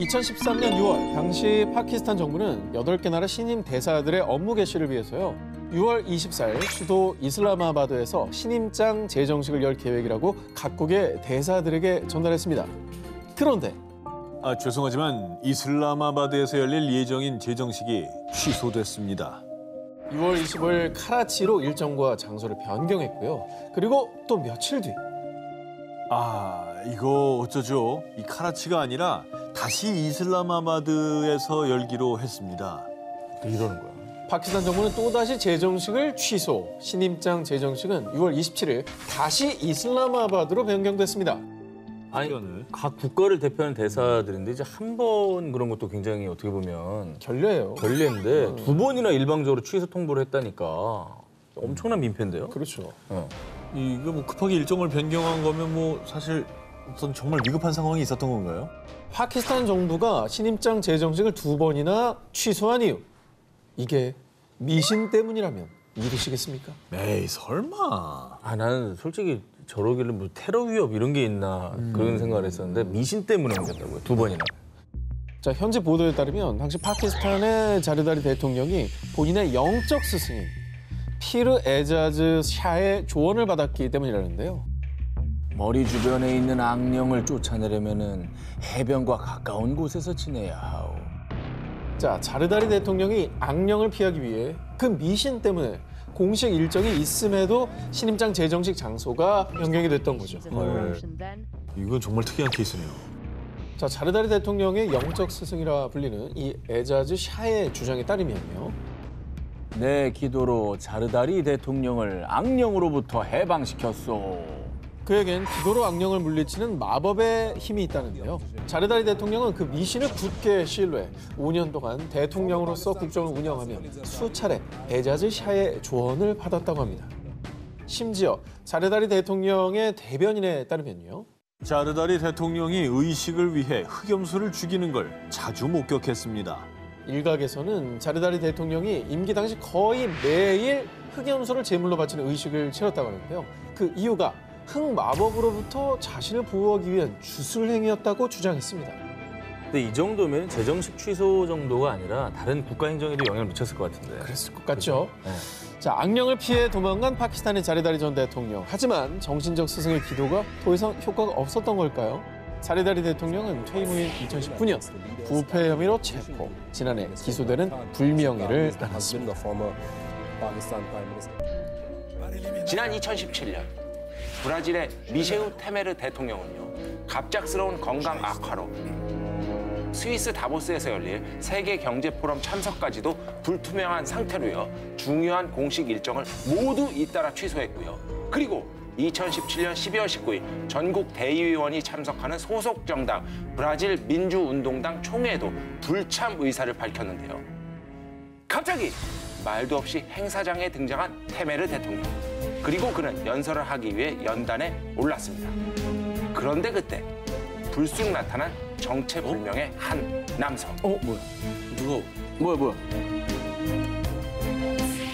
2013년 6월 당시 파키스탄 정부는 8개 나라 신임 대사들의 업무 개시를 위해서요. 6월 24일 수도 이슬라마바드에서 신임장 제정식을 열 계획이라고 각국의 대사들에게 전달했습니다. 그런데 죄송하지만 이슬라마바드에서 열릴 예정인 제정식이 취소됐습니다. 6월 25일 카라치로 일정과 장소를 변경했고요. 그리고 또 며칠 뒤 이거 어쩌죠? 이 카라치가 아니라 다시 이슬라마바드에서 열기로 했습니다. 이러는 거야. 파키스탄 정부는 또다시 제정식을 취소. 신임장 제정식은 6월 27일 다시 이슬라마바드로 변경됐습니다. 아니, 각 국가를 대표하는 대사들인데 이제 한 번 그런 것도 굉장히 어떻게 보면 결례예요. 결례인데 두 번이나 일방적으로 취소 통보를 했다니까 엄청난 민폐인데요. 그렇죠. 이거 뭐 급하게 일정을 변경한 거면 뭐 사실 어떤 정말 위급한 상황이 있었던 건가요? 파키스탄 정부가 신임장 제정식을 2번이나 취소한 이유. 이게 미신 때문이라면 믿으시겠습니까? 에이, 설마. 나는 솔직히 저러길래 뭐 테러 위협 이런 게 있나 그런 생각을 했었는데 미신 때문에 옮겼다고요, 2번이나. 자, 현지 보도에 따르면 당시 파키스탄의 자르다리 대통령이 본인의 영적 스승인 피르 에자즈 샤의 조언을 받았기 때문이라는데요. 머리 주변에 있는 악령을 쫓아내려면은 해변과 가까운 곳에서 지내야 하오. 자, 자르다리 대통령이 악령을 피하기 위해 그 미신 때문에 공식 일정이 있음에도 신임장 제정식 장소가 변경이 됐던 거죠. 이건 정말 특이한 케이스네요. 자, 자르다리 대통령의 영적 스승이라 불리는 이 에자즈 샤의 주장에 따르면요. 내 기도로 자르다리 대통령을 악령으로부터 해방시켰소. 그에겐 기도로 악령을 물리치는 마법의 힘이 있다는데요. 자르다리 대통령은 그 미신을 굳게 신뢰해 5년 동안 대통령으로서 국정을 운영하며 수차례 에자즈 샤의 조언을 받았다고 합니다. 심지어 자르다리 대통령의 대변인에 따르면요. 자르다리 대통령이 의식을 위해 흑염소를 죽이는 걸 자주 목격했습니다. 일각에서는 자르다리 대통령이 임기 당시 거의 매일 흑염소를 제물로 바치는 의식을 치렀다고 하는데요. 그 이유가 흑마법으로부터 자신을 보호하기 위한 주술행위였다고 주장했습니다. 근데 이 정도면 제정식 취소 정도가 아니라 다른 국가 행정에도 영향을 미쳤을 것 같은데. 그랬을 것 같죠? 네. 자, 악령을 피해 도망간 파키스탄의 자르다리 전 대통령. 하지만 정신적 스승의 기도가 더 이상 효과가 없었던 걸까요? 자르다리 대통령은 퇴임 후인 2019년 부패 혐의로 체포. 지난해 기소되는 불명예를 안았습니다. 지난 2017년 브라질의 미셰우 테메르 대통령은요, 갑작스러운 건강 악화로 스위스 다보스에서 열릴 세계 경제 포럼 참석까지도 불투명한 상태로요, 중요한 공식 일정을 모두 잇따라 취소했고요. 그리고 2017년 12월 19일 전국 대의원이 참석하는 소속 정당 브라질 민주운동당 총회에도 불참 의사를 밝혔는데요. 갑자기 말도 없이 행사장에 등장한 테메르 대통령. 그리고 그는 연설을 하기 위해 연단에 올랐습니다. 그런데 그때 불쑥 나타난 정체불명의 한 남성. 뭐야? 누가? 뭐야?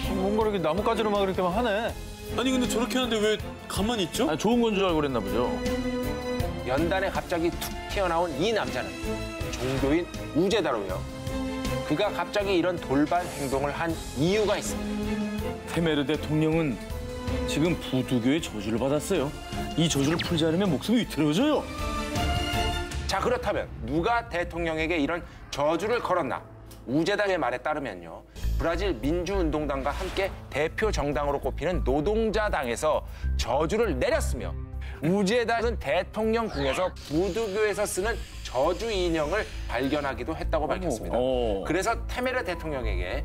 뭔가 이렇게 나뭇가지로 막 이렇게 막 하네. 아니 근데 저렇게 하는데 왜 가만히 있죠? 좋은 건 줄 알고 그랬나 보죠. 연단에 갑자기 툭 튀어나온 이 남자는 종교인 우제다로요. 그가 갑자기 이런 돌발 행동을 한 이유가 있습니다. 테메르 대통령은 지금 부두교의 저주를 받았어요. 이 저주를 풀지 않으면 목숨이 위태로워져요. 자, 그렇다면 누가 대통령에게 이런 저주를 걸었나? 우제다의 말에 따르면요, 브라질 민주운동당과 함께 대표 정당으로 꼽히는 노동자당에서 저주를 내렸으며, 우제다는 대통령궁에서 부두교에서 쓰는 저주 인형을 발견하기도 했다고 밝혔습니다. 그래서 테메르 대통령에게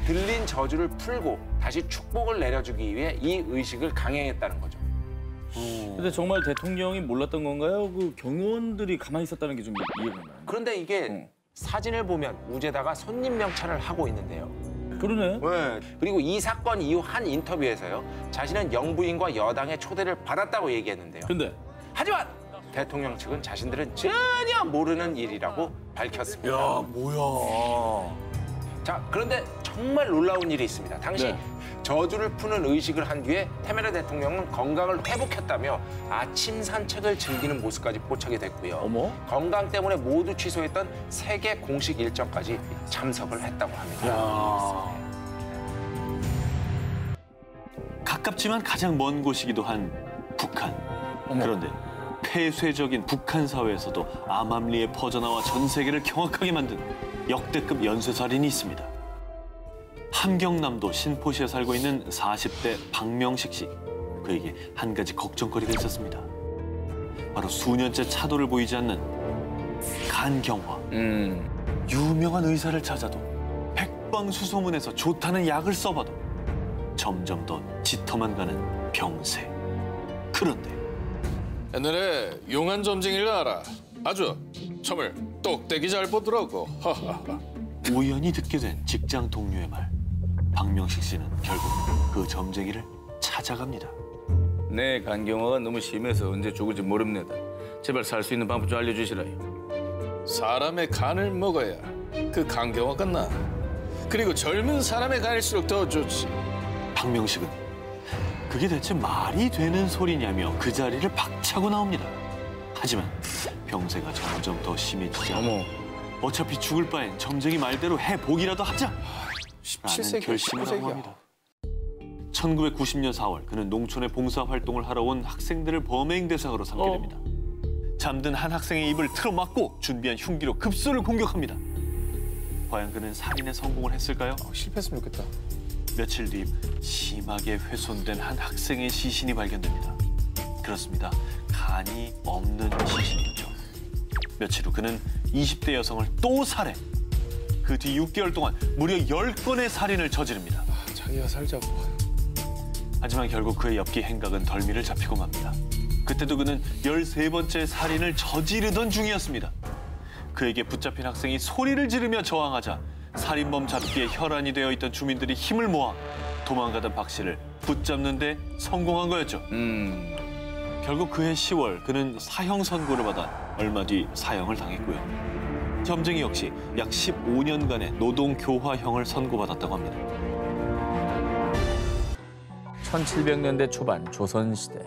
들린 저주를 풀고 다시 축복을 내려주기 위해 이 의식을 강행했다는 거죠. 근데 정말 대통령이 몰랐던 건가요? 그 경호원들이 가만히 있었다는 게 좀 이해가 가요. 그런데 이게 사진을 보면 우제다가 손님 명찰을 하고 있는데요. 그러네. 네. 그리고 이 사건 이후 한 인터뷰에서요, 자신은 영부인과 여당의 초대를 받았다고 얘기했는데요. 근데 하지만 대통령 측은 자신들은 전혀 모르는 일이라고 밝혔습니다. 야, 뭐야. 자, 그런데 정말 놀라운 일이 있습니다. 당시 네. 저주를 푸는 의식을 한 뒤에 테메르 대통령은 건강을 회복했다며 아침 산책을 즐기는 모습까지 포착이 됐고요. 어머. 건강 때문에 모두 취소했던 세계 공식 일정까지 참석을 했다고 합니다. 가깝지만 가장 먼 곳이기도 한 북한. 그런데 폐쇄적인 북한 사회에서도 암암리에 퍼져나와 전 세계를 경악하게 만든 역대급 연쇄살인이 있습니다. 함경남도 신포시에 살고 있는 40대 박명식 씨. 그에게 한 가지 걱정거리가 있었습니다. 바로 수년째 차도를 보이지 않는 간경화. 유명한 의사를 찾아도 백방수소문에서 좋다는 약을 써봐도 점점 더 짙어만 가는 병세. 그런데 옛날에 용한 점쟁이를 알아. 아주 점을 똑대기 잘 보더라고. 하하하. 우연히 듣게 된 직장 동료의 말. 박명식 씨는 결국 그 점쟁이를 찾아갑니다. 내 간경화가 너무 심해서 언제 죽을지 모릅니다. 제발 살 수 있는 방법 좀 알려주시라요. 사람의 간을 먹어야 그 간경화가 나. 그리고 젊은 사람의 간일수록 더 좋지. 박명식은 그게 대체 말이 되는 소리냐며 그 자리를 박차고 나옵니다. 하지만 병세가 점점 더 심해지자 어차피 죽을 바엔 점쟁이 말대로 해보기라도 하자! 라는 17세기, 결심을 하고 19세기야. 합니다. 1990년 4월 그는 농촌에 봉사활동을 하러 온 학생들을 범행 대상으로 삼게 됩니다. 잠든 한 학생의 입을 틀어막고 준비한 흉기로 급소를 공격합니다. 과연 그는 살인에 성공을 했을까요? 실패했으면 좋겠다. 며칠 뒤 심하게 훼손된 한 학생의 시신이 발견됩니다. 그렇습니다. 간이 없는 시신이었죠. 며칠 후 그는 20대 여성을 또 살해. 그 뒤 6개월 동안 무려 10건의 살인을 저지릅니다. 자기가 살자고. 하지만 결국 그의 엽기 행각은 덜미를 잡히고 맙니다. 그때도 그는 13번째 살인을 저지르던 중이었습니다. 그에게 붙잡힌 학생이 소리를 지르며 저항하자 살인범 잡기에 혈안이 되어 있던 주민들이 힘을 모아 도망가던 박 씨를 붙잡는 데 성공한 거였죠. 결국 그해 10월 그는 사형 선고를 받아 얼마 뒤 사형을 당했고요. 점쟁이 역시 약 15년간의 노동교화형을 선고받았다고 합니다. 1700년대 초반 조선시대.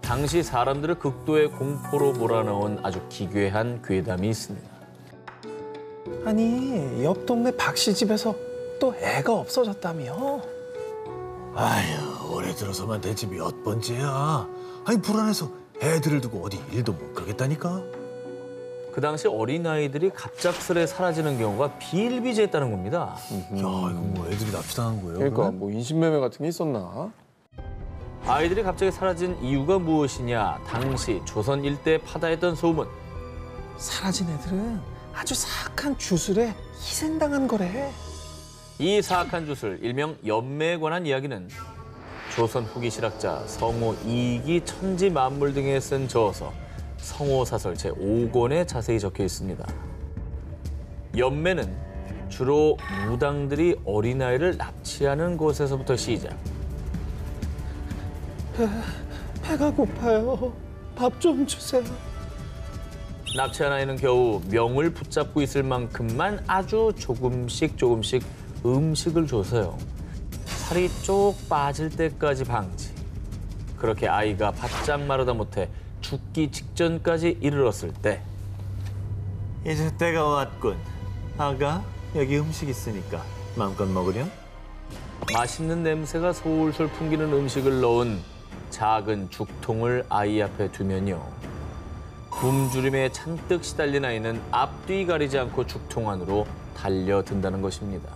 당시 사람들을 극도의 공포로 몰아넣은 아주 기괴한 괴담이 있습니다. 아니, 옆 동네 박 씨 집에서 또 애가 없어졌다며? 아휴, 올해 들어서만 된 지 몇 번째야. 아니, 불안해서 애들을 두고 어디 일도 못 가겠다니까. 그 당시 어린아이들이 갑작스레 사라지는 경우가 비일비재했다는 겁니다. 야, 이거 뭐 애들이 납치당한 거예요? 그러니까 그러면? 뭐 인신매매 같은 게 있었나? 아이들이 갑자기 사라진 이유가 무엇이냐? 당시 조선 일대에 파다했던 소문. 사라진 애들은 아주 사악한 주술에 희생당한 거래. 이 사악한 주술, 일명 연매에 관한 이야기는 조선 후기 실학자 성호 이기 천지만물 등에 쓴 저서 성호사설 제5권에 자세히 적혀 있습니다. 연매는 주로 무당들이 어린아이를 납치하는 곳에서부터 시작. 배가 고파요. 밥 좀 주세요. 납치한 아이는 겨우 명을 붙잡고 있을 만큼만 아주 조금씩 음식을 줘서요. 살이 쪽 빠질 때까지 방치. 그렇게 아이가 바짝 마르다 못해 죽기 직전까지 이르렀을 때 이제 때가 왔군. 아가, 여기 음식 있으니까 마음껏 먹으렴. 맛있는 냄새가 솔솔 풍기는 음식을 넣은 작은 죽통을 아이 앞에 두면요. 굶주림에 잔뜩 시달린 아이는 앞뒤 가리지 않고 죽통 안으로 달려든다는 것입니다.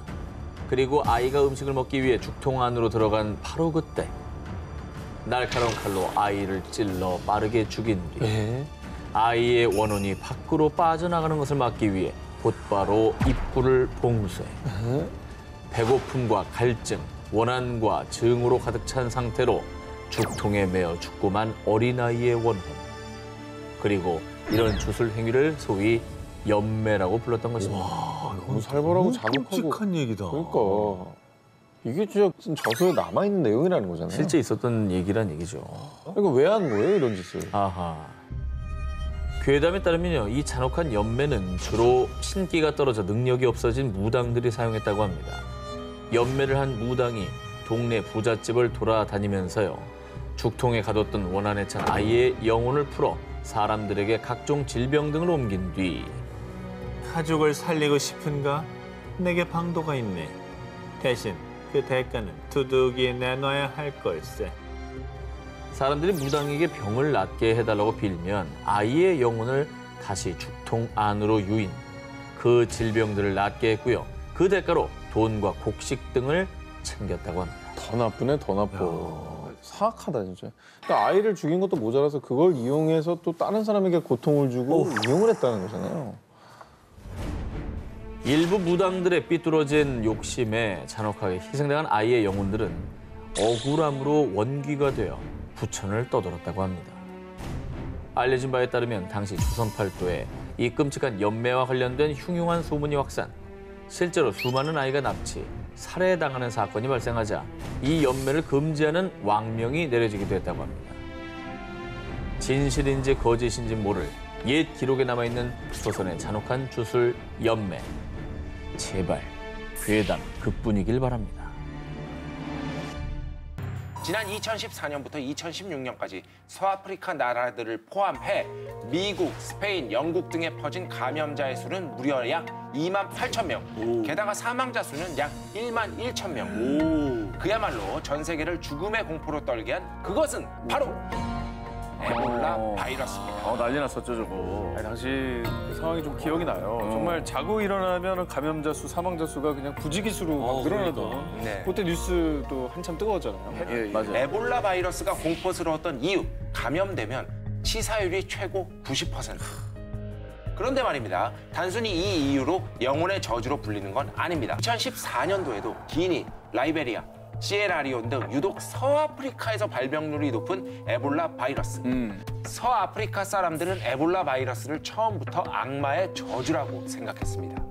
그리고 아이가 음식을 먹기 위해 죽통 안으로 들어간 바로 그때 날카로운 칼로 아이를 찔러 빠르게 죽인 뒤 아이의 원혼이 밖으로 빠져나가는 것을 막기 위해 곧바로 입구를 봉쇄. 배고픔과 갈증, 원한과 증오로 가득 찬 상태로 죽통에 매어 죽고만 어린아이의 원혼. 그리고 이런 주술 행위를 소위 연매라고 불렀던 것입니다. 너무 살벌하고 잔혹하고. 끔찍한 얘기다. 그러니까 이게 진짜 저서에 남아있는 내용이라는 거잖아요. 실제 있었던 얘기란 얘기죠. 그러니까 왜 한 거예요, 이런 짓을? 아하. 괴담에 따르면요, 이 잔혹한 연매는 주로 신기가 떨어져 능력이 없어진 무당들이 사용했다고 합니다. 연매를 한 무당이 동네 부잣집을 돌아다니면서요, 죽통에 가뒀던 원한에 찬 아이의 영혼을 풀어 사람들에게 각종 질병 등을 옮긴 뒤 가족을 살리고 싶은가? 내게 방도가 있네. 대신 그 대가는 두둑이 내놔야 할 걸세. 사람들이 무당에게 병을 낫게 해달라고 빌면 아이의 영혼을 다시 죽통 안으로 유인, 그 질병들을 낫게 했고요. 그 대가로 돈과 곡식 등을 챙겼다고 합니다. 더 나쁘네, 더 나빠. 사악하다 진짜. 그러니까 아이를 죽인 것도 모자라서 그걸 이용해서 또 다른 사람에게 고통을 주고 이용을 했다는 거잖아요. 일부 무당들의 삐뚤어진 욕심에 잔혹하게 희생당한 아이의 영혼들은 억울함으로 원귀가 되어 부천을 떠돌았다고 합니다. 알려진 바에 따르면 당시 조선 팔도에 이 끔찍한 연매와 관련된 흉흉한 소문이 확산, 실제로 수많은 아이가 납치, 살해당하는 사건이 발생하자 이 연매를 금지하는 왕명이 내려지기도 했다고 합니다. 진실인지 거짓인지 모를 옛 기록에 남아있는 조선의 잔혹한 주술 연매. 제발 괴담 그뿐이길 바랍니다. 지난 2014년부터 2016년까지 서아프리카 나라들을 포함해 미국, 스페인, 영국 등에 퍼진 감염자의 수는 무려 약 2만 8천 명. 게다가 사망자 수는 약 1만 1천 명. 그야말로 전 세계를 죽음의 공포로 떨게 한 그것은 바로 에볼라 바이러스입니다. 난리 났었죠, 저거. 당시 그 상황이 좀 기억이 나요. 정말 자고 일어나면 감염자 수, 사망자 수가 그냥 부지기수로 막 늘어나던. 네. 그때 뉴스도 한참 뜨거웠잖아요. 맞아요. 에볼라 바이러스가 공포스러웠던 이유, 감염되면 치사율이 최고 90%. 그런데 말입니다. 단순히 이 이유로 영혼의 저주로 불리는 건 아닙니다. 2014년도에도 기니, 라이베리아, 시에라리온 등 유독 서아프리카에서 발병률이 높은 에볼라 바이러스. 서아프리카 사람들은 에볼라 바이러스를 처음부터 악마의 저주라고 생각했습니다.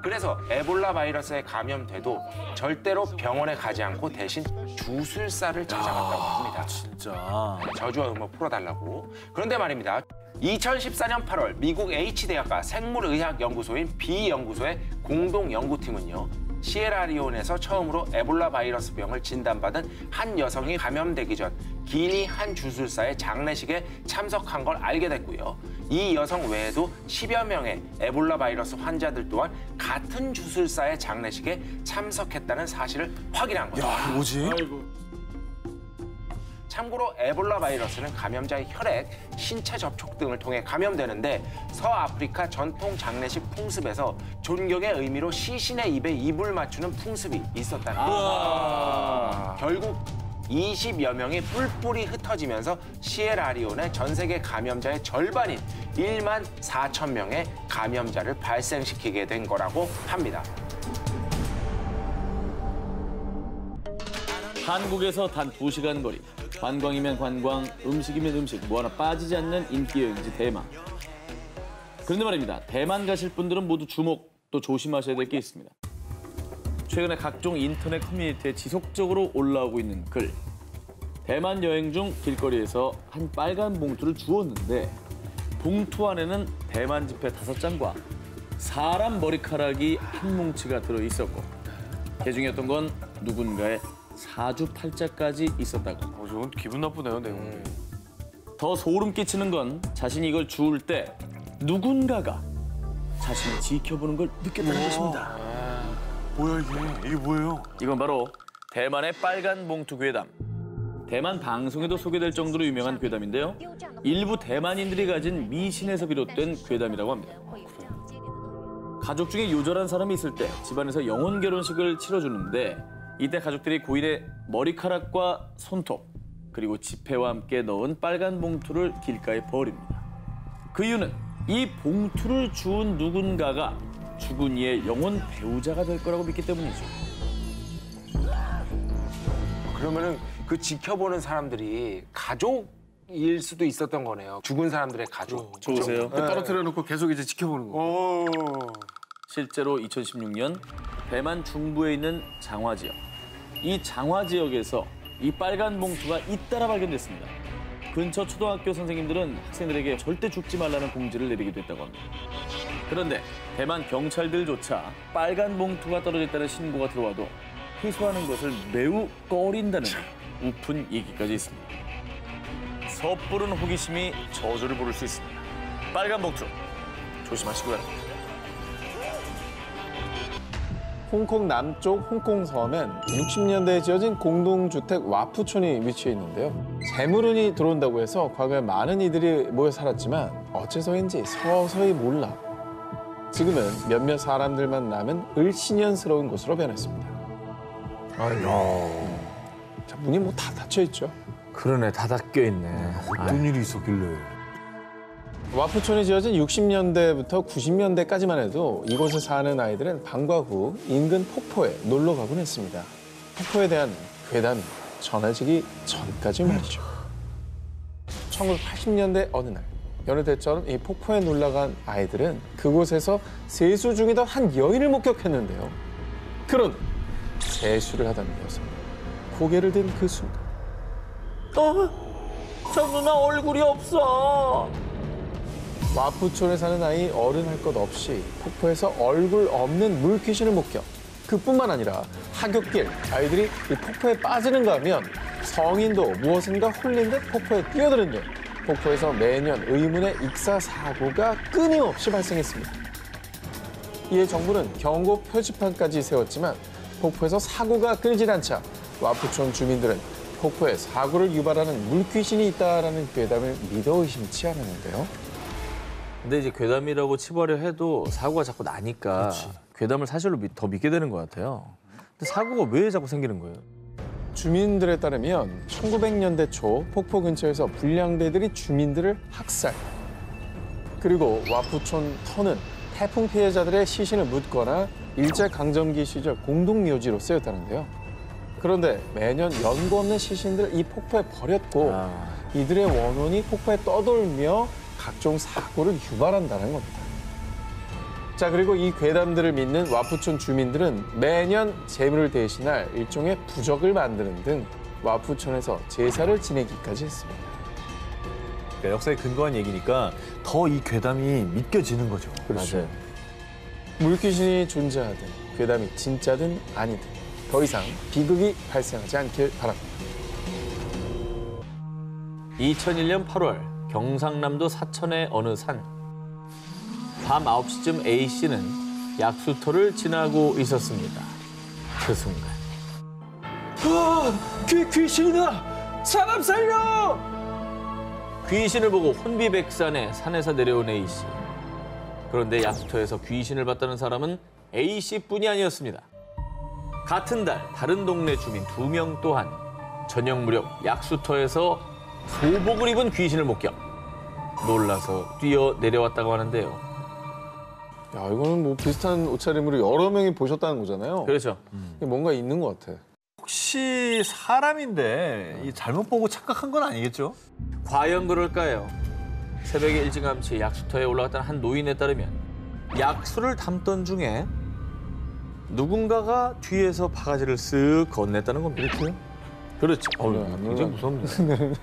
그래서 에볼라 바이러스에 감염돼도 절대로 병원에 가지 않고 대신 주술사를 찾아갔다고 합니다. 진짜. 저주와 음을 풀어달라고. 그런데 말입니다. 2014년 8월 미국 H대학과 생물의학연구소인 B연구소의 공동연구팀은요. 시에라리온에서 처음으로 에볼라 바이러스 병을 진단받은 한 여성이 감염되기 전 기니 한 주술사의 장례식에 참석한 걸 알게 됐고요. 이 여성 외에도 10여 명의 에볼라 바이러스 환자들 또한 같은 주술사의 장례식에 참석했다는 사실을 확인한 거죠. 야, 뭐지? 참고로 에볼라 바이러스는 감염자의 혈액, 신체 접촉 등을 통해 감염되는데 서아프리카 전통 장례식 풍습에서 존경의 의미로 시신의 입에 입을 맞추는 풍습이 있었다는 거죠. 결국 20여 명이 뿔뿔이 흩어지면서 시에라리온의 전 세계 감염자의 절반인 1만 4천 명의 감염자를 발생시키게 된 거라고 합니다. 한국에서 단 2시간 거리, 관광이면 관광, 음식이면 음식, 뭐 하나 빠지지 않는 인기 여행지 대만. 그런데 말입니다. 대만 가실 분들은 모두 주목, 또 조심하셔야 될 게 있습니다. 최근에 각종 인터넷 커뮤니티에 지속적으로 올라오고 있는 글. 대만 여행 중 길거리에서 한 빨간 봉투를 주웠는데 봉투 안에는 대만 지폐 5장과 사람 머리카락이 한 뭉치가 들어있었고 그중에 어떤 건 누군가의 사주팔자까지 있었다고. 저건 기분 나쁘네요, 내용이. 더 소름 끼치는 건 자신이 이걸 주울 때 누군가가 자신을 지켜보는 걸 느꼈다는 것입니다. 뭐야, 이게 뭐예요? 이건 바로 대만의 빨간 봉투 괴담. 대만 방송에도 소개될 정도로 유명한 괴담인데요. 일부 대만인들이 가진 미신에서 비롯된 괴담이라고 합니다. 가족 중에 요절한 사람이 있을 때 집안에서 영혼 결혼식을 치러주는데 이때 가족들이 고인의 머리카락과 손톱 그리고 지폐와 함께 넣은 빨간 봉투를 길가에 버립니다. 그 이유는 이 봉투를 주운 누군가가 죽은 이의 영혼 배우자가 될 거라고 믿기 때문이죠. 그러면은 그 지켜보는 사람들이 가족일 수도 있었던 거네요. 죽은 사람들의 가족. 좋으세요? 떨어뜨려 놓고 계속 이제 지켜보는 거. 실제로 2016년 대만 중부에 있는 장화 지역. 이 장화 지역에서 이 빨간 봉투가 잇따라 발견됐습니다. 근처 초등학교 선생님들은 학생들에게 절대 죽지 말라는 공지를 내리기도 했다고 합니다. 그런데 대만 경찰들조차 빨간 봉투가 떨어져 있다는 신고가 들어와도 회수하는 것을 매우 꺼린다는 우픈 얘기까지 있습니다. 섣부른 호기심이 저주를 부를 수 있습니다. 빨간 봉투 조심하시기 바랍니다. 홍콩 남쪽 홍콩 섬엔 60년대에 지어진 공동주택 와푸촌이 위치해 있는데요. 재물운이 들어온다고 해서 과거에 많은 이들이 모여 살았지만 어째서인지 서서히 몰라 지금은 몇몇 사람들만 남은 을씨년스러운 곳으로 변했습니다. 자, 문이 뭐 다 닫혀 있죠. 그러네, 다 닫혀 있네. 어떤 일이 있었길래. 와푸촌이 지어진 60년대부터 90년대까지만 해도 이곳에 사는 아이들은 방과 후 인근 폭포에 놀러 가곤 했습니다. 폭포에 대한 괴담이 전해지기 전까지 말이죠. 1980년대 어느 날 여느 때처럼 이 폭포에 놀러간 아이들은 그곳에서 세수 중이던 한 여인을 목격했는데요. 그런데 세수를 하던 여성, 고개를 든 그 순간 저 누나 얼굴이 없어. 와푸촌에 사는 아이 어른 할 것 없이 폭포에서 얼굴 없는 물귀신을 목격. 그뿐만 아니라 하굣길 아이들이 이 폭포에 빠지는가 하면 성인도 무엇인가 홀린 듯 폭포에 뛰어드는데 폭포에서 매년 의문의 익사 사고가 끊임없이 발생했습니다. 이에 정부는 경고 표지판까지 세웠지만 폭포에서 사고가 끊이질 않자 와푸촌 주민들은 폭포에 사고를 유발하는 물귀신이 있다라는 괴담을 믿어 의심치 않았는데요. 근데 이제 괴담이라고 치부하려 해도 사고가 자꾸 나니까 괴담을 사실로 더 믿게 되는 것 같아요. 근데 사고가 왜 자꾸 생기는 거예요? 주민들에 따르면 1900년대 초 폭포 근처에서 불량배들이 주민들을 학살. 그리고 와푸촌 터는 태풍 피해자들의 시신을 묻거나 일제강점기 시절 공동묘지로 쓰였다는데요. 그런데 매년 연고 없는 시신들을 이 폭포에 버렸고 이들의 원혼이 폭포에 떠돌며 각종 사고를 유발한다는 겁니다. 자, 그리고 이 괴담들을 믿는 와푸촌 주민들은 매년 재물을 대신할 일종의 부적을 만드는 등 와푸촌에서 제사를 지내기까지 했습니다. 그러니까 역사에 근거한 얘기니까 더 이 괴담이 믿겨지는 거죠. 맞아요. 물귀신이 존재하든 괴담이 진짜든 아니든 더 이상 비극이 발생하지 않길 바랍니다. 2001년 8월 경상남도 사천의 어느 산. 밤 9시쯤 A씨는 약수터를 지나고 있었습니다. 그 순간. 귀신이다! 사람 살려! 귀신을 보고 혼비백산에 산에서 내려온 A씨. 그런데 약수터에서 귀신을 봤다는 사람은 A씨뿐이 아니었습니다. 같은 달 다른 동네 주민 2명 또한 저녁 무렵 약수터에서 소복을 입은 귀신을 목격. 놀라서 뛰어 내려왔다고 하는데요. 야, 이거는 뭐 비슷한 옷차림으로 여러 명이 보셨다는 거잖아요. 그렇죠. 뭔가 있는 것 같아. 혹시 사람인데 이 잘못 보고 착각한 건 아니겠죠? 과연 그럴까요? 새벽에 일찌감치 약수터에 올라갔던 한 노인에 따르면 약수를 담던 중에 누군가가 뒤에서 바가지를 쓱 건넸다는 겁니다. 이렇게요? 그렇죠. 굉장히 무섭네.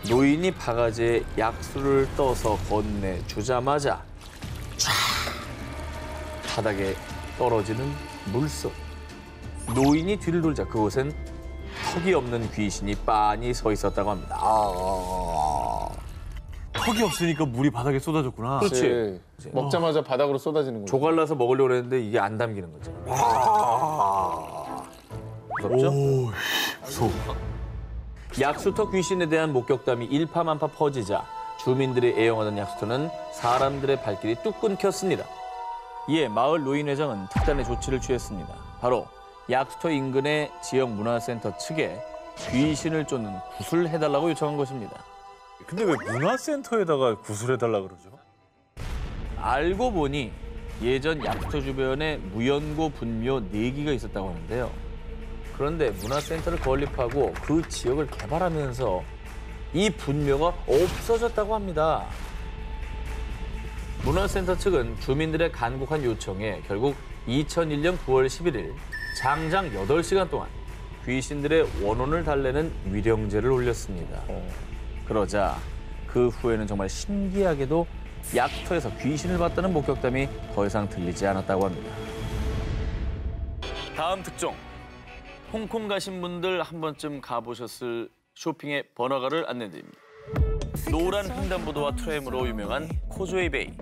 노인이 바가지에 약수를 떠서 건네주자마자 쫙 바닥에 떨어지는 물속. 노인이 뒤를 돌자 그곳엔 턱이 없는 귀신이 빤히 서 있었다고 합니다. 턱이 없으니까 물이 바닥에 쏟아졌구나. 그렇지. 먹자마자 바닥으로 쏟아지는 거죠. 조갈라서 먹으려고 했는데 이게 안 담기는 거죠. 무섭죠? 오, 무서워. 약수터 귀신에 대한 목격담이 일파만파 퍼지자 주민들이 애용하던 약수터는 사람들의 발길이 뚝 끊겼습니다. 이에 마을 노인회장은 특단의 조치를 취했습니다. 바로 약수터 인근의 지역 문화센터 측에 귀신을 쫓는 굿을 해달라고 요청한 것입니다. 근데 왜 문화센터에다가 구슬해달라 그러죠? 알고 보니 예전 약수터 주변에 무연고 분묘 4기가 있었다고 하는데요. 그런데 문화센터를 건립하고 그 지역을 개발하면서 이 분묘가 없어졌다고 합니다. 문화센터 측은 주민들의 간곡한 요청에 결국 2001년 9월 11일 장장 8시간 동안 귀신들의 원혼을 달래는 위령제를 올렸습니다. 그러자 그 후에는 정말 신기하게도 약터에서 귀신을 봤다는 목격담이 더 이상 들리지 않았다고 합니다. 다음 특종. 홍콩 가신 분들 한 번쯤 가보셨을 쇼핑의 번화가를 안내드립니다. 노란 횡단보도와 트램으로 유명한 코즈웨이 베이.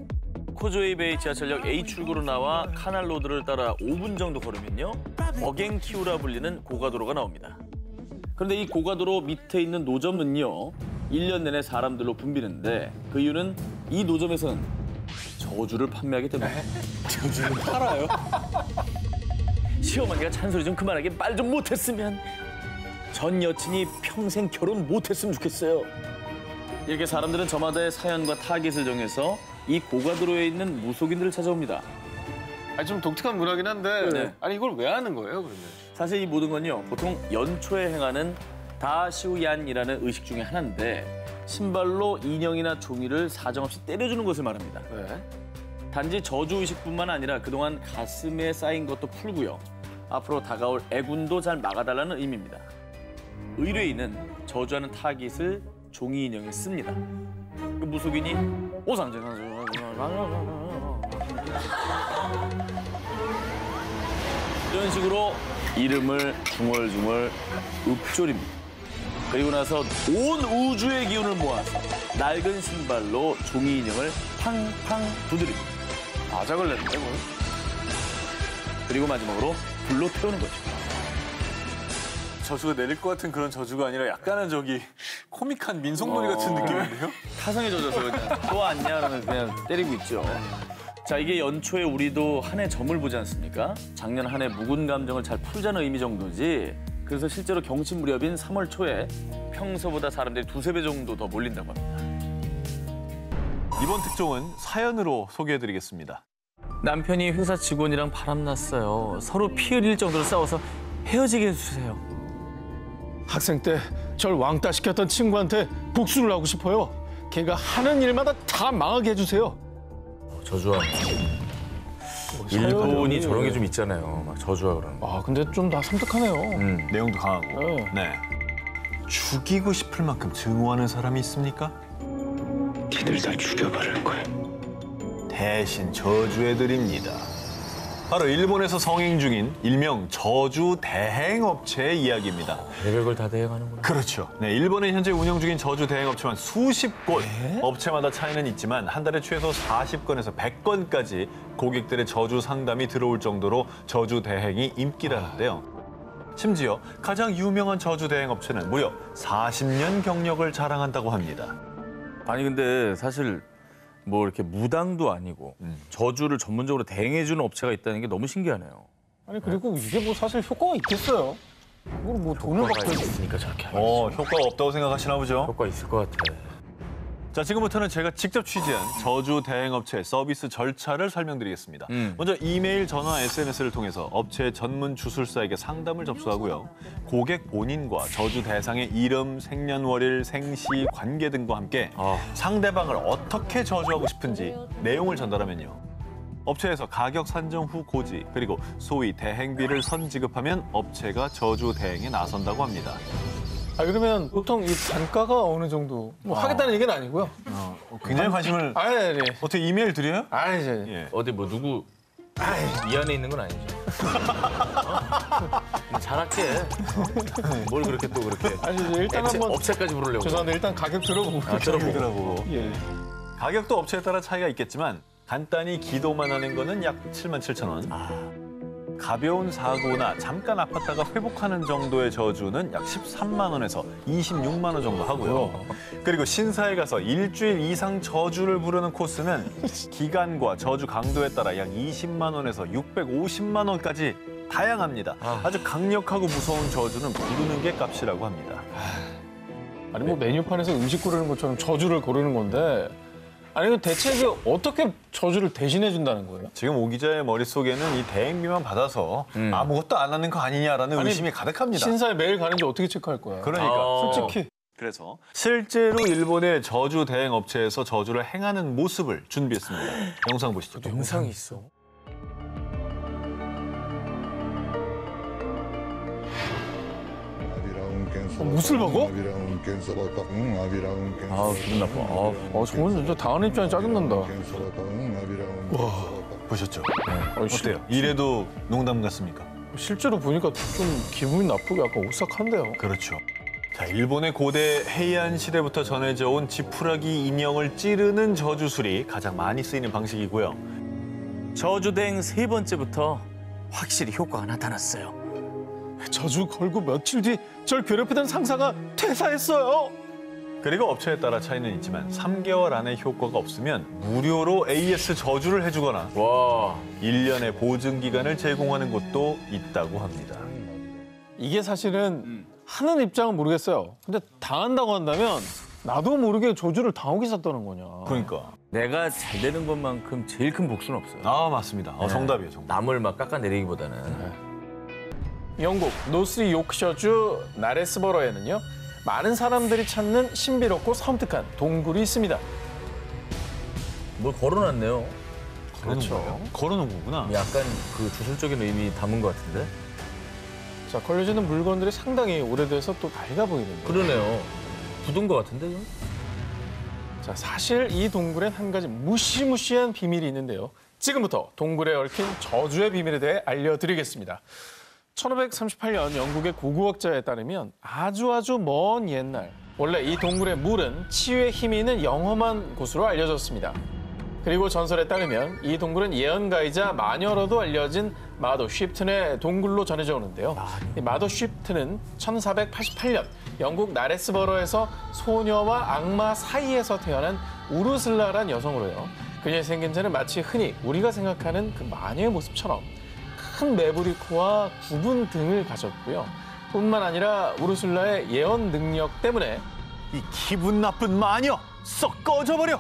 코즈웨이 베이 지하철역 A 출구로 나와 카날 로드를 따라 5분 정도 걸으면요. 어갱키우라 불리는 고가도로가 나옵니다. 그런데 이 고가도로 밑에 있는 노점은요. 1년 내내 사람들로 붐비는데 그 이유는 이 노점에서는 저주를 판매하기 때문에. 저주는 팔아요? 시어머니가 잔소리 좀 그만하게 말 좀 못했으면. 전 여친이 평생 결혼 못했으면 좋겠어요. 이렇게 사람들은 저마다의 사연과 타깃을 정해서 이 고가도로에 있는 무속인들을 찾아옵니다. 아니, 좀 독특한 문화긴 한데 네. 아니 이걸 왜 하는 거예요, 그러면? 사실 이 모든 건요. 보통 연초에 행하는 다시우얀이라는 의식 중에 하나인데 신발로 인형이나 종이를 사정없이 때려주는 것을 말합니다. 네. 단지 저주 의식뿐만 아니라 그동안 가슴에 쌓인 것도 풀고요. 앞으로 다가올 애군도 잘 막아달라는 의미입니다. 의뢰인은 저주하는 타깃을 종이 인형에 씁니다. 그 무속인이 오상제 이런 식으로 이름을 중얼중얼 읊조립니다. 그리고 나서 온 우주의 기운을 모아서 낡은 신발로 종이 인형을 팡팡 두드립니다. 아작을 냈는데 뭘? 그리고 마지막으로 불로 태우는 거죠. 저주가 내릴 것 같은 그런 저주가 아니라 약간은 저기 코믹한 민속놀이 같은 느낌인데요? 타성에 젖어서 그냥 또 왔냐 그러면 그냥 때리고 있죠. 자, 이게 연초에 우리도 한 해 점을 보지 않습니까? 작년 한 해 묵은 감정을 잘 풀자는 의미 정도지. 그래서 실제로 경신 무렵인 3월 초에 평소보다 사람들이 2~3배 정도 더 몰린다고 합니다. 이번 특종은 사연으로 소개해드리겠습니다. 남편이 회사 직원이랑 바람났어요. 서로 피 흘릴 정도로 싸워서 헤어지게 해주세요. 학생 때 절 왕따 시켰던 친구한테 복수를 하고 싶어요. 걔가 하는 일마다 다 망하게 해주세요. 저주하네. 일본이 저런 게 좀 있잖아요. 막 저주하고 그러는 거. 아, 근데 좀 다 섬뜩하네요. 내용도 강하고. 네. 죽이고 싶을 만큼 증오하는 사람이 있습니까? 니들 다 죽여버릴 거야. 대신 저주해드립니다. 바로 일본에서 성행 중인 일명 저주 대행업체의 이야기입니다. 별걸 다 대행하는구나. 그렇죠. 네, 일본에 현재 운영 중인 저주 대행업체만 수십 곳. 업체마다 차이는 있지만 한 달에 최소 40건에서 100건까지 고객들의 저주 상담이 들어올 정도로 저주 대행이 인기라는데요. 심지어 가장 유명한 저주 대행업체는 무려 40년 경력을 자랑한다고 합니다. 아니 근데 사실 뭐 이렇게 무당도 아니고 저주를 전문적으로 대행해주는 업체가 있다는 게 너무 신기하네요. 아니, 그리고 이게 뭐 사실 효과가 있겠어요? 그걸 뭐 돈을 받고 있으니까 저렇게 하겠지. 효과가 없다고 생각하시나 보죠? 효과 있을 것 같아. 자, 지금부터는 제가 직접 취재한 저주 대행업체 서비스 절차를 설명드리겠습니다. 먼저 이메일, 전화, SNS를 통해서 업체 전문 주술사에게 상담을 접수하고요. 고객 본인과 저주 대상의 이름, 생년월일, 생시, 관계 등과 함께 상대방을 어떻게 저주하고 싶은지 내용을 전달하면요. 업체에서 가격 산정 후 고지, 그리고 소위 대행비를 선지급하면 업체가 저주 대행에 나선다고 합니다. 아, 그러면 보통 이 단가가 어느 정도 뭐 하겠다는 얘기는 아니고요. 굉장히 관심을... 아, 네, 네. 어떻게 이메일 드려요? 아니죠. 예. 어디 뭐 누구 이 안에 있는 건 아니죠. 잘할게. 뭘 그렇게 또 그렇게. 아니, 일단 한번 업체까지 부르려고. 죄송한데 일단 가격 들어보고. 들어보고. 예. 가격도 업체에 따라 차이가 있겠지만 간단히 기도만 하는 거는 약 77,000원. 가벼운 사고나 잠깐 아팠다가 회복하는 정도의 저주는 약 13만 원에서 26만 원 정도 하고요. 그리고 신사에 가서 일주일 이상 저주를 부르는 코스는 기간과 저주 강도에 따라 약 20만 원에서 650만 원까지 다양합니다. 아주 강력하고 무서운 저주는 부르는 게 값이라고 합니다. 아니, 뭐 메뉴판에서 음식 고르는 것처럼 저주를 고르는 건데, 아니, 대체 이게 어떻게 저주를 대신해 준다는 거예요? 지금 오 기자의 머릿속에는 이 대행비만 받아서 아무것도 안 하는 거 아니냐라는 의심이 가득합니다. 신사에 매일 가는지 어떻게 체크할 거야? 그러니까. 솔직히. 그래서 실제로 일본의 저주 대행 업체에서 저주를 행하는 모습을 준비했습니다. 영상 보시죠. 영상이 있어. 못을 먹어? 아 기분 나빠. 저건 진짜 당하는 입장이 짜증난다. 보셨죠? 어때요? 이래도 농담 같습니까? 실제로 보니까 좀 기분이 나쁘고 약간 오싹한데요. 그렇죠. 자, 일본의 고대 헤이안 시대부터 전해져 온 지푸라기 인형을 찌르는 저주술이 가장 많이 쓰이는 방식이고요. 저주대행 세 번째부터 확실히 효과가 나타났어요. 저주 걸고 며칠 뒤 절 괴롭히던 상사가 퇴사했어요. 그리고 업체에 따라 차이는 있지만 3개월 안에 효과가 없으면 무료로 AS 저주를 해주거나 와, 1년의 보증 기간을 제공하는 곳도 있다고 합니다. 이게 사실은 하는 입장은 모르겠어요. 근데 당한다고 한다면 나도 모르게 조주를 당하고 있었다는 거냐. 그러니까. 내가 잘 되는 것만큼 제일 큰 복수는 없어요. 아, 맞습니다. 정답이에요, 정답. 남을 막 깎아내리기보다는. 영국 노스 요크셔주 나레스버러에는요. 많은 사람들이 찾는 신비롭고 섬뜩한 동굴이 있습니다. 뭘 걸어놨네요. 그렇죠. 걸어놓은 거구나. 약간 그 주술적인 의미 담은 것 같은데? 자, 걸려지는 물건들이 상당히 오래돼서 또 밝아 보이는데. 그러네요. 굳은 것 같은데, 좀? 자, 사실 이 동굴엔 한 가지 무시무시한 비밀이 있는데요. 지금부터 동굴에 얽힌 저주의 비밀에 대해 알려드리겠습니다. 1538년 영국의 고고학자에 따르면 아주 먼 옛날 원래 이 동굴의 물은 치유의 힘이 있는 영험한 곳으로 알려졌습니다. 그리고 전설에 따르면 이 동굴은 예언가이자 마녀로도 알려진 마도 쉬프튼의 동굴로 전해져 오는데요. 이 마도 쉬프튼은 1488년 영국 나레스버러에서 소녀와 악마 사이에서 태어난 우르슬라란 여성으로요. 그녀의 생김새는 마치 흔히 우리가 생각하는 그 마녀의 모습처럼 큰 매부리 코와 굽은 등을 가졌고요. 뿐만 아니라 우르슬라의 예언 능력 때문에 이 기분 나쁜 마녀! 썩 꺼져버려!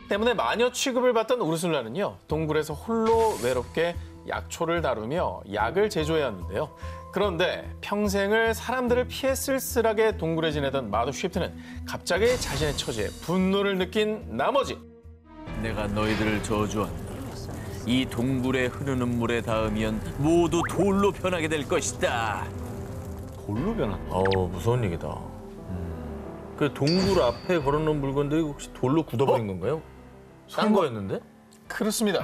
때문에 마녀 취급을 받던 우르슬라는요. 동굴에서 홀로 외롭게 약초를 다루며 약을 제조해왔는데요. 그런데 평생을 사람들을 피해 쓸쓸하게 동굴에 지내던 마도 쉬프트는 갑자기 자신의 처지에 분노를 느낀 나머지 내가 너희들을 저주한다. 이 동굴에 흐르는 물에 닿으면 모두 돌로 변하게 될 것이다. 돌로 변한다. 무서운 얘기다. 그 동굴 앞에 걸어놓은 물건들이 혹시 돌로 굳어버린 건가요? 싼 거였는데? 그렇습니다.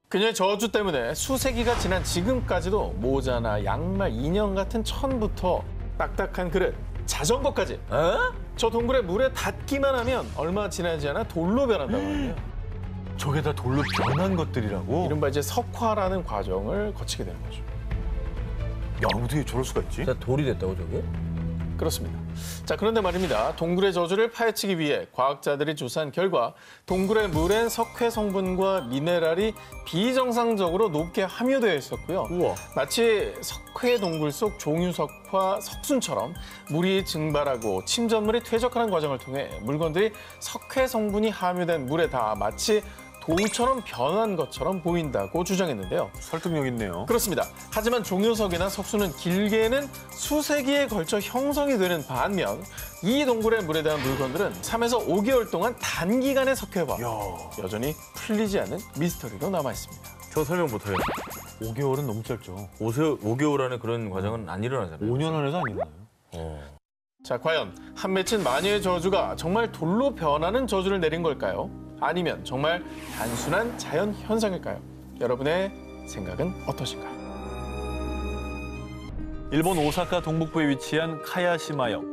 그녀의 저주 때문에 수세기가 지난 지금까지도 모자나 양말, 인형 같은 천부터 딱딱한 그릇, 자전거까지 저 동굴의 물에 닿기만 하면 얼마 지나지 않아 돌로 변한다고 하는데요. 저게 다 돌로 변한 것들이라고? 이른바 이제 석화라는 과정을 거치게 되는 거죠. 야, 어떻게 저럴 수가 있지? 진짜 돌이 됐다고 저게? 그렇습니다. 자, 그런데 말입니다. 동굴의 저주를 파헤치기 위해 과학자들이 조사한 결과 동굴의 물엔 석회 성분과 미네랄이 비정상적으로 높게 함유되어 있었고요. 우와. 마치 석회 동굴 속 종유석화 석순처럼 물이 증발하고 침전물이 퇴적하는 과정을 통해 물건들이 석회 성분이 함유된 물에 닿아 마치 돌처럼 변한 것처럼 보인다고 주장했는데요. 설득력 있네요. 그렇습니다. 하지만 종유석이나 석수는 길게는 수세기에 걸쳐 형성이 되는 반면 이 동굴의 물에 대한 물건들은 3에서 5개월 동안 단기간에 석회와 여전히 풀리지 않는 미스터리로 남아있습니다. 저 설명 못해요. 5개월은 너무 짧죠. 5개월 안에 그런 과정은 안 일어나잖아요. 5년 안에도 안 일어나요. 자, 과연 한 맺힌 마녀의 저주가 정말 돌로 변하는 저주를 내린 걸까요? 아니면 정말 단순한 자연 현상일까요? 여러분의 생각은 어떠신가요? 일본 오사카 동북부에 위치한 카야시마역.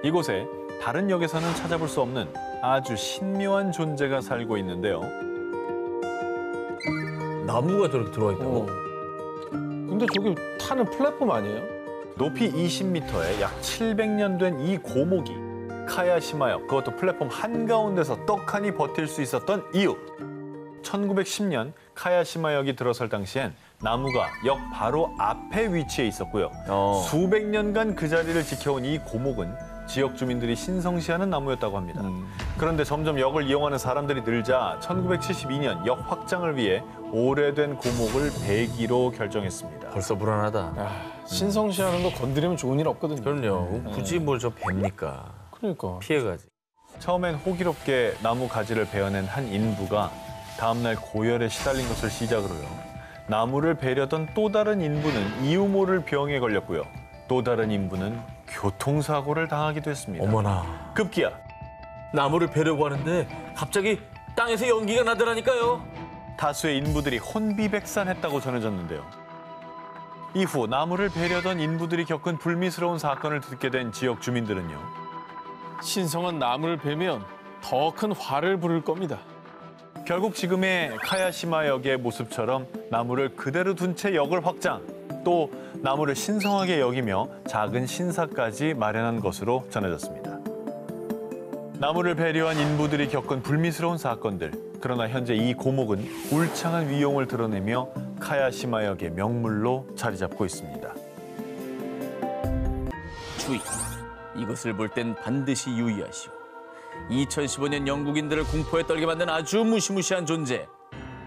이곳에 다른 역에서는 찾아볼 수 없는 아주 신묘한 존재가 살고 있는데요. 나무가 저렇게 들어와 있다고? 근데 저기 타는 플랫폼 아니에요? 높이 20m에 약 700년 된 이 고목이 카야시마역, 그것도 플랫폼 한가운데서 떡하니 버틸 수 있었던 이유. 1910년 카야시마역이 들어설 당시엔 나무가 역 바로 앞에 위치해 있었고요. 수백 년간 그 자리를 지켜온 이 고목은 지역 주민들이 신성시하는 나무였다고 합니다. 그런데 점점 역을 이용하는 사람들이 늘자 1972년 역 확장을 위해 오래된 고목을 베기로 결정했습니다. 벌써 불안하다. 신성시하는 거 건드리면 좋은 일 없거든요. 그럼요. 굳이 뭘 저 뱀니까? 그러니까. 피해가지. 처음엔 호기롭게 나무 가지를 베어낸 한 인부가 다음날 고열에 시달린 것을 시작으로요. 나무를 베려던 또 다른 인부는 이유모를 병에 걸렸고요. 또 또 다른 인부는 교통사고를 당하기도 했습니다. 어머나. 급기야 나무를 베려고 하는데 갑자기 땅에서 연기가 나더라니까요. 다수의 인부들이 혼비백산했다고 전해졌는데요. 이후 나무를 베려던 인부들이 겪은 불미스러운 사건을 듣게 된 지역 주민들은요. 신성한 나무를 베면 더 큰 화를 부를 겁니다. 결국 지금의 카야시마 역의 모습처럼 나무를 그대로 둔 채 역을 확장, 또 나무를 신성하게 여기며 작은 신사까지 마련한 것으로 전해졌습니다. 나무를 배려한 인부들이 겪은 불미스러운 사건들. 그러나 현재 이 고목은 울창한 위용을 드러내며 카야시마 역의 명물로 자리 잡고 있습니다. 주의. 이것을 볼 땐 반드시 유의하시오. 2015년 영국인들을 공포에 떨게 만든 아주 무시무시한 존재.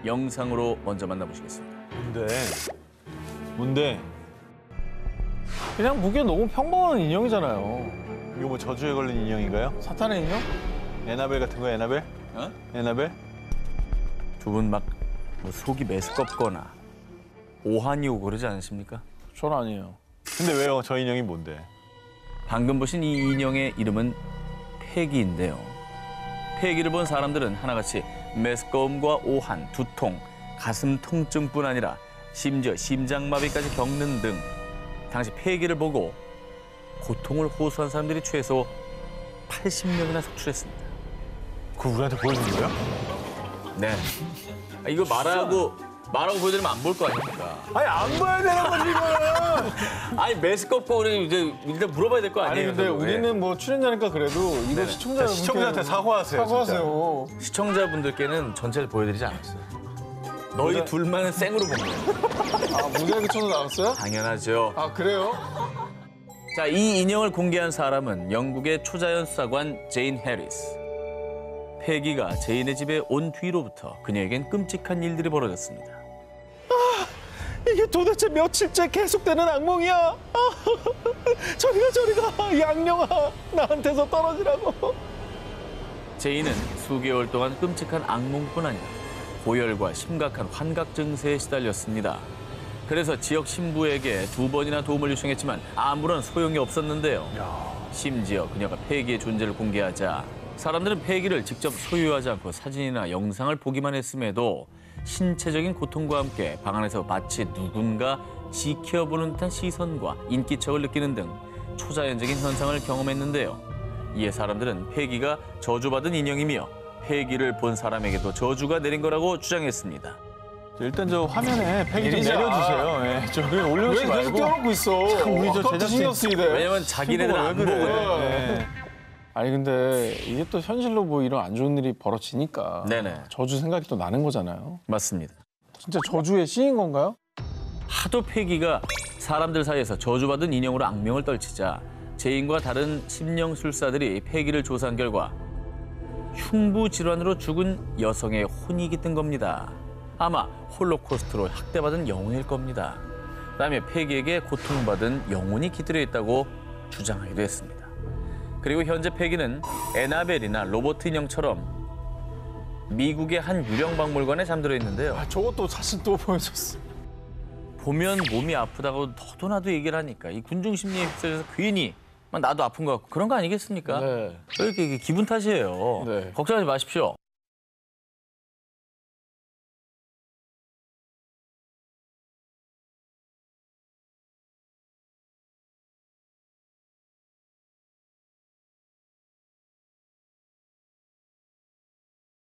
영상으로 먼저 만나보시겠습니다. 뭔데? 그냥 보기엔 너무 평범한 인형이잖아요. 이거 뭐 저주에 걸린 인형인가요? 사탄의 인형? 에나벨 같은 거야, 에나벨? 어? 에나벨? 두 분 막 뭐 속이 메스껍거나 오한이 오고 그러지 않으십니까? 전 아니에요. 근데 왜요? 저 인형이 뭔데? 방금 보신 이 인형의 이름은 폐기인데요. 폐기를 본 사람들은 하나같이 메스꺼움과 오한, 두통, 가슴 통증뿐 아니라 심지어 심장마비까지 겪는 등 당시 폐기를 보고 고통을 호소한 사람들이 최소 80명이나 속출했습니다. 그거 우리한테 보여준 거야? 네. 이거 말하고 보여드리면 안 볼 거 아닙니까? 아니 안 봐야 되는 거지 이거는. 아니 메스껍고 우리 이제 일단 물어봐야 될 거 아니 아니에요? 근데 저도. 우리는 뭐 출연자니까 그래도 이거 시청자한테 사과하세요. 사과하세요. 시청자분들께는 전체를 보여드리지 않았어요. 너희 둘만은 생으로 본 거예요. 아 무대에 그쳐서 나왔어요? 당연하죠. 아 그래요? 자, 이 인형을 공개한 사람은 영국의 초자연 수사관 제인 해리스. 패기가 제인의 집에 온 뒤로부터 그녀에겐 끔찍한 일들이 벌어졌습니다. 이게 도대체 며칠째 계속되는 악몽이야. 저리가 이 악령아 나한테서 떨어지라고. 제인은 수개월 동안 끔찍한 악몽뿐 아니라 고열과 심각한 환각 증세에 시달렸습니다. 그래서 지역 신부에게 2번이나 도움을 요청했지만 아무런 소용이 없었는데요. 심지어 그녀가 패기의 존재를 공개하자 사람들은 패기를 직접 소유하지 않고 사진이나 영상을 보기만 했음에도 신체적인 고통과 함께 방 안에서 마치 누군가 지켜보는 듯한 시선과 인기척을 느끼는 등 초자연적인 현상을 경험했는데요. 이에 사람들은 패기가 저주받은 인형이며 패기를 본 사람에게도 저주가 내린 거라고 주장했습니다. 일단 저 화면에 팩이 좀 내리자. 내려주세요. 네, 저 그냥 올려놓지 왜 계속 말고. 떼어놓고 있어? 우리 저 아까부터 신경 쓰이대. 왜냐면 자기네들은 안 왜 그래? 보거든. 네. 아니 근데 이게 또 현실로 뭐 이런 안 좋은 일이 벌어지니까 네네. 저주 생각이 또 나는 거잖아요. 맞습니다. 진짜 저주의 시인 건가요? 하도 패기가 사람들 사이에서 저주받은 인형으로 악명을 떨치자 제인과 다른 심령술사들이 패기를 조사한 결과 흉부 질환으로 죽은 여성의 혼이 깃든 겁니다. 아마 홀로코스트로 학대받은 영혼일 겁니다. 그다음에 패기에게 고통받은 영혼이 깃들여 있다고 주장하기도 했습니다. 그리고 현재 패기는 에나벨이나 로버트 인형처럼 미국의 한 유령 박물관에 잠들어 있는데요. 아 저것도 사진 또 보여줬어. 보면 몸이 아프다고 너도 나도 얘기를 하니까 이 군중심리에 휩쓸려서 괜히 막 나도 아픈 것 같고 그런 거 아니겠습니까? 네. 이렇게 기분 탓이에요. 네. 걱정하지 마십시오.